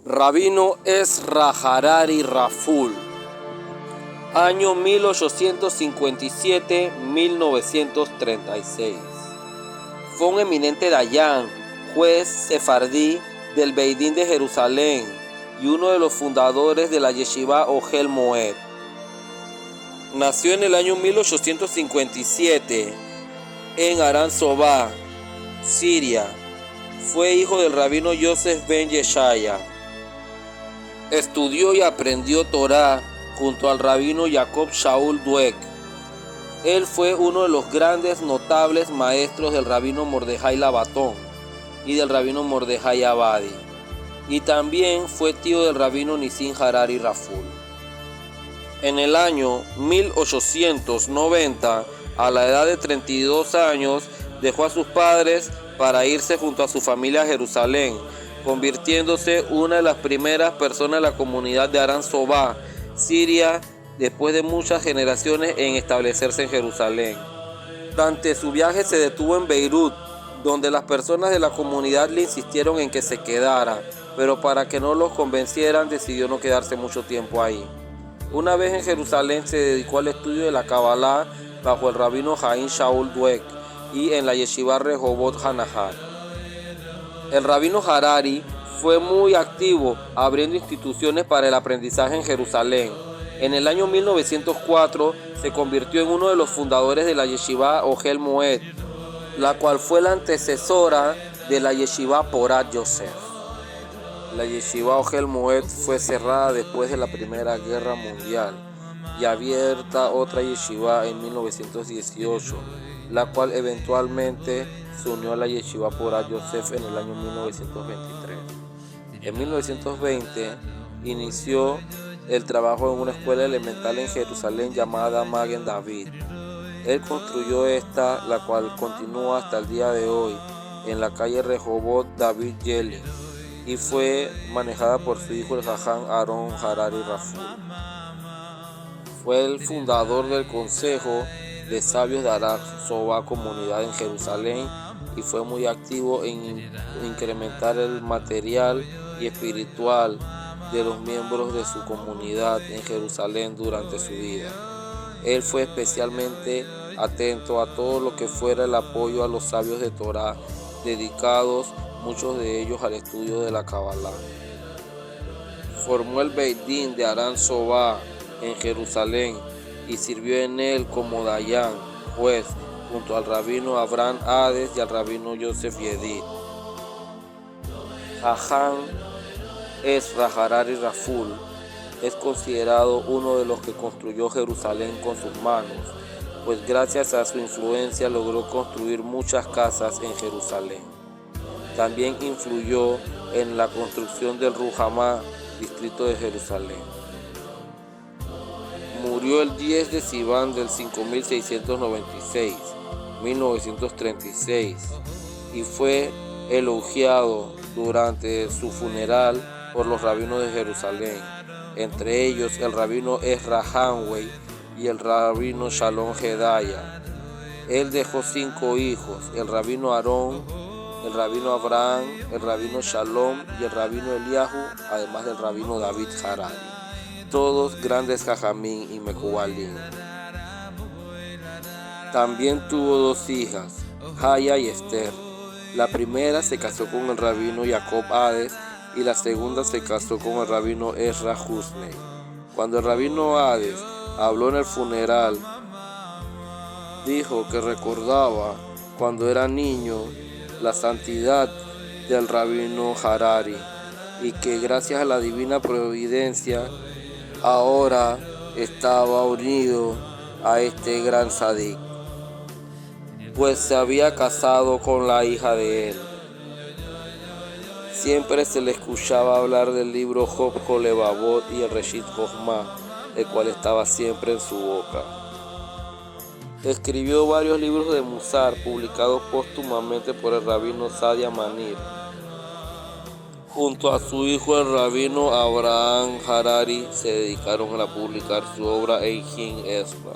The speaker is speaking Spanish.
Rabino Ezra Harari Raful, año 1857-1936. Fue un eminente dayán, juez sefardí del Beidín de Jerusalén y uno de los fundadores de la Yeshiva Ohel Moed. Nació en el año 1857 en Aran Sobá, Siria. Fue hijo del rabino Yosef ben Yeshaya. Estudió y aprendió Torá junto al rabino Jacob Shaul Dweck. Él fue uno de los grandes notables maestros del rabino Mordejai Labatón y del rabino Mordejai Abadi, y también fue tío del rabino Nisim Harari Raful. En el año 1890, a la edad de 32 años, dejó a sus padres para irse junto a su familia a Jerusalén, convirtiéndose una de las primeras personas de la comunidad de Aran Sobá, Siria, después de muchas generaciones en establecerse en Jerusalén. Durante su viaje se detuvo en Beirut, donde las personas de la comunidad le insistieron en que se quedara, pero para que no los convencieran decidió no quedarse mucho tiempo ahí. Una vez en Jerusalén se dedicó al estudio de la Kabbalah bajo el rabino Haim Shaul Dweck y en la Yeshiva Rehobot Hanahar. El rabino Harari fue muy activo abriendo instituciones para el aprendizaje en Jerusalén. En el año 1904 se convirtió en uno de los fundadores de la Yeshiva Ohel Moed, la cual fue la antecesora de la Yeshiva Porat Yosef. La Yeshiva Ohel Moed fue cerrada después de la Primera Guerra Mundial y abierta otra Yeshiva en 1918, la cual eventualmente se unió a la Yeshiva Porat Yosef en el año 1923. En 1920 inició el trabajo en una escuela elemental en Jerusalén llamada Magen David. Él construyó esta, la cual continúa hasta el día de hoy en la calle Rehobot David Yeli, y fue manejada por su hijo el Jajam Aaron Harari Raful. Fue el fundador del Consejo de Sabios de Aran Sobá Comunidad en Jerusalén y fue muy activo en incrementar el material y espiritual de los miembros de su comunidad en Jerusalén durante su vida. Él fue especialmente atento a todo lo que fuera el apoyo a los sabios de Torá, dedicados muchos de ellos al estudio de la Kabbalah. Formó el Beidín de Aran Sobá en Jerusalén y sirvió en él como dayán, juez, junto al rabino Abraham Hades y al rabino Yosef Yedid. Jajam Ezra Harari Raful es considerado uno de los que construyó Jerusalén con sus manos, pues gracias a su influencia logró construir muchas casas en Jerusalén. También influyó en la construcción del Ruhamá, distrito de Jerusalén. Murió el 10 de Sivan del 5696, 1936, y fue elogiado durante su funeral por los rabinos de Jerusalén, entre ellos el rabino Ezra Hanway y el rabino Shalom Hedaya. Él dejó 5 hijos, el rabino Aarón, el rabino Abraham, el rabino Shalom y el rabino Eliahu, además del rabino David Harari, todos grandes jajamín y mekubalim. También tuvo 2 hijas, Haya y Esther. La primera se casó con el rabino Jacob Hades y la segunda se casó con el rabino Ezra Husney. Cuando el rabino Hades habló en el funeral, dijo que recordaba cuando era niño la santidad del rabino Harari y que gracias a la divina providencia ahora estaba unido a este gran sadik, pues se había casado con la hija de él. Siempre se le escuchaba hablar del libro Job Kolebabot y el Reshit Jochma, el cual estaba siempre en su boca. Escribió varios libros de Musar publicados póstumamente por el rabino Sadia Manir. Junto a su hijo el rabino Abraham Harari se dedicaron a publicar su obra Eichim Ezra.